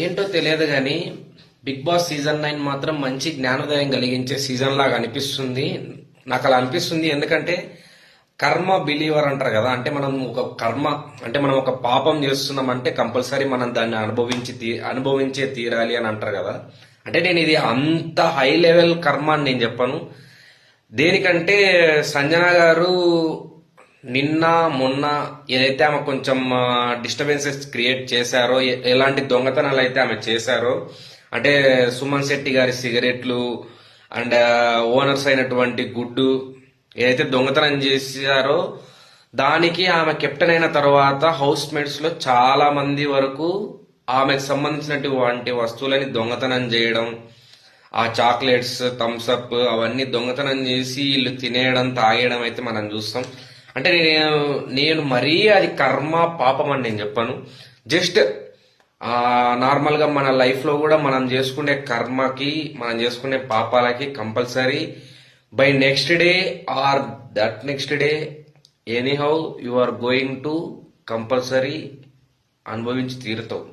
ఏంటో తెలియదు కానీ బిగ్ బాస్ సీజన్ 9 మాత్రం మంచి జ్ఞానోదయం కలిగించే సీజన్ లాగా అనిపిస్తుంది. నాకు అలా అనిపిస్తుంది. ఎందుకంటే కర్మ బిలీవర్ అంటారు కదా, అంటే మనం ఒక కర్మ అంటే మనం ఒక పాపం చేస్తున్నామంటే కంపల్సరీ మనం దాన్ని అనుభవించే తీరాలి అని అంటారు కదా. అంటే నేను ఇది అంత హై లెవెల్ కర్మ అని నేను చెప్పను. దేనికంటే సంజన గారు నిన్న మొన్న ఏదైతే ఆమె కొంచెం డిస్టర్బెన్సెస్ క్రియేట్ చేశారో, ఎలాంటి దొంగతనాలు అయితే ఆమె చేశారో, అంటే సుమన్ శెట్టి గారి సిగరెట్లు అండ్ ఓనర్స్ అయినటువంటి గుడ్డు ఏదైతే దొంగతనం చేశారో, దానికి ఆమె కెప్టెన్ అయిన తర్వాత హౌస్ మేట్స్ లో చాలా మంది వరకు ఆమెకు సంబంధించినటువంటి వస్తువులని దొంగతనం చేయడం, ఆ చాక్లెట్స్ థమ్స్అప్ అవన్నీ దొంగతనం చేసి వీళ్ళు తినేయడం తాగేయడం అయితే మనం చూస్తాం. అంటే నేను మరీ అది కర్మ పాపం అని నేను చెప్పాను. జస్ట్ నార్మల్ గా మన లైఫ్ లో కూడా మనం చేసుకునే కర్మకి మనం చేసుకునే పాపాలకి compulsory by next day or that next day anyhow you are going to compulsory అనుభవించి తీరుతావు.